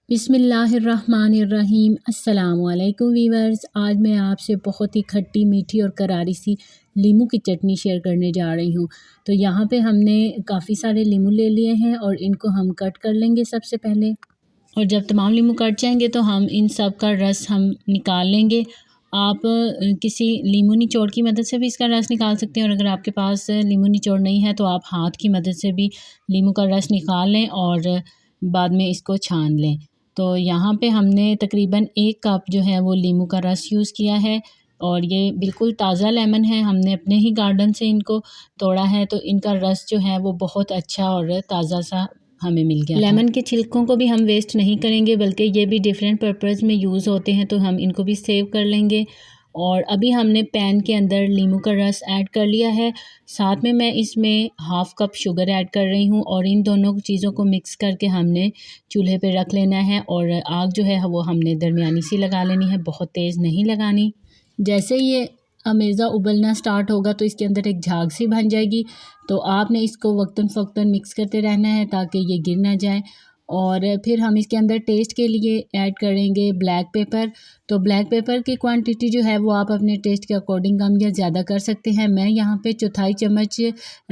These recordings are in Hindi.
बिस्मिल्लाहिर्रहमानिर्रहीम। अस्सलामुअलैकुम वीवर्स। आज मैं आपसे बहुत ही खट्टी मीठी और करारी सी लीमू की चटनी शेयर करने जा रही हूँ। तो यहाँ पे हमने काफ़ी सारे लीमू ले लिए हैं और इनको हम कट कर लेंगे सबसे पहले। और जब तमाम लीमू कट जाएंगे तो हम इन सब का रस हम निकाल लेंगे। आप किसी लीमू निचोड़ की मदद से भी इसका रस निकाल सकते हैं, और अगर आपके पास लीमू निचोड़ नहीं है तो आप हाथ की मदद से भी लीमू का रस निकाल लें और बाद में इसको छान लें। तो यहाँ पे हमने तकरीबन 1 कप जो है वो लीमू का रस यूज़ किया है, और ये बिल्कुल ताज़ा लेमन है, हमने अपने ही गार्डन से इनको तोड़ा है। तो इनका रस जो है वो बहुत अच्छा और ताज़ा सा हमें मिल गया। लेमन के छिलकों को भी हम वेस्ट नहीं करेंगे, बल्कि ये भी डिफरेंट पर्पज़ में यूज़ होते हैं, तो हम इनको भी सेव कर लेंगे। और अभी हमने पैन के अंदर लीमू का रस ऐड कर लिया है, साथ में मैं इसमें हाफ़ कप शुगर ऐड कर रही हूँ, और इन दोनों चीज़ों को मिक्स करके हमने चूल्हे पे रख लेना है। और आग जो है वो हमने दरमियानी सी लगा लेनी है, बहुत तेज़ नहीं लगानी। जैसे ये अमेज़ा उबलना स्टार्ट होगा तो इसके अंदर एक झाग सी बन जाएगी, तो आपने इसको वक्तन फ़वक्तन मिक्स करते रहना है ताकि ये गिर ना जाए। और फिर हम इसके अंदर टेस्ट के लिए ऐड करेंगे ब्लैक पेपर। तो ब्लैक पेपर की क्वांटिटी जो है वो आप अपने टेस्ट के अकॉर्डिंग कम या ज़्यादा कर सकते हैं। मैं यहाँ पे चौथाई चम्मच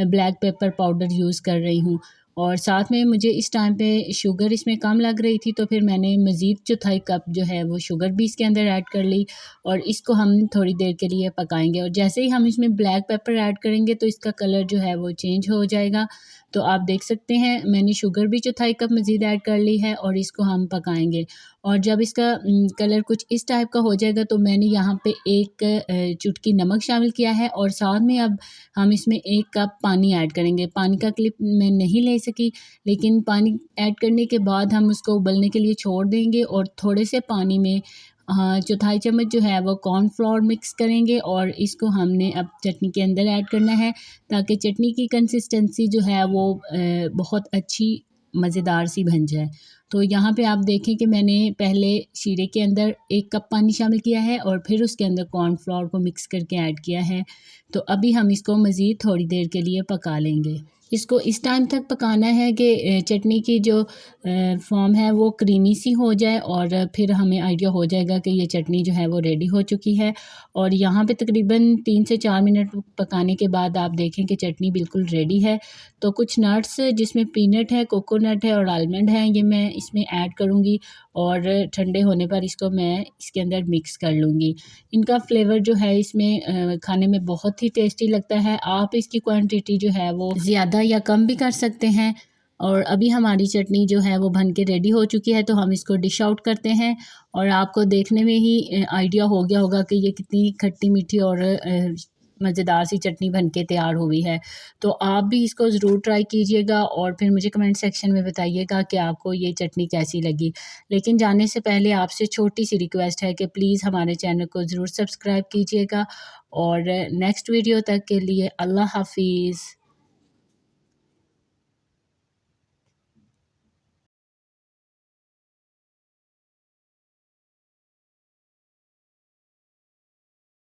ब्लैक पेपर पाउडर यूज़ कर रही हूँ, और साथ में मुझे इस टाइम पे शुगर इसमें कम लग रही थी, तो फिर मैंने मज़ीद चौथाई कप जो है वो शुगर भी इसके अंदर ऐड कर ली, और इसको हम थोड़ी देर के लिए पकाएंगे। और जैसे ही हम इसमें ब्लैक पेपर ऐड करेंगे तो इसका कलर जो है वो चेंज हो जाएगा। तो आप देख सकते हैं मैंने शुगर भी चौथाई कप मज़ीद ऐड कर ली है, और इसको हम पकाएंगे। और जब इसका कलर कुछ इस टाइप का हो जाएगा तो मैंने यहाँ पे एक चुटकी नमक शामिल किया है, और साथ में अब हम इसमें 1 कप पानी ऐड करेंगे। पानी का क्लिप मैं नहीं ले सकी, लेकिन पानी ऐड करने के बाद हम उसको उबलने के लिए छोड़ देंगे, और थोड़े से पानी में हाँ, चौथाई चम्मच जो है वो कॉर्नफ्लोर मिक्स करेंगे, और इसको हमने अब चटनी के अंदर ऐड करना है ताकि चटनी की कंसिस्टेंसी जो है वो बहुत अच्छी मज़ेदार सी बन जाए। तो यहाँ पे आप देखें कि मैंने पहले शीरे के अंदर 1 कप पानी शामिल किया है और फिर उसके अंदर कॉर्नफ्लोर को मिक्स करके ऐड किया है। तो अभी हम इसको मज़ीद थोड़ी देर के लिए पका लेंगे। इसको इस टाइम तक पकाना है कि चटनी की जो फ़ॉर्म है वो क्रीमी सी हो जाए, और फिर हमें आइडिया हो जाएगा कि ये चटनी जो है वो रेडी हो चुकी है। और यहाँ पे तकरीबन 3 से 4 मिनट पकाने के बाद आप देखें कि चटनी बिल्कुल रेडी है। तो कुछ नट्स जिसमें पीनट है, कोकोनट है और आलमंड है, ये मैं इसमें ऐड करूँगी, और ठंडे होने पर इसको मैं इसके अंदर मिक्स कर लूँगी। इनका फ्लेवर जो है इसमें खाने में बहुत ही टेस्टी लगता है। आप इसकी क्वांटिटी जो है वो ज़्यादा या कम भी कर सकते हैं। और अभी हमारी चटनी जो है वो बन के रेडी हो चुकी है, तो हम इसको डिश आउट करते हैं। और आपको देखने में ही आइडिया हो गया होगा कि ये कितनी खट्टी मीठी और मज़ेदार सी चटनी बन के तैयार हुई है। तो आप भी इसको ज़रूर ट्राई कीजिएगा, और फिर मुझे कमेंट सेक्शन में बताइएगा कि आपको ये चटनी कैसी लगी। लेकिन जाने से पहले आपसे छोटी सी रिक्वेस्ट है कि प्लीज़ हमारे चैनल को ज़रूर सब्सक्राइब कीजिएगा। और नेक्स्ट वीडियो तक के लिए अल्लाह हाफ़िज़।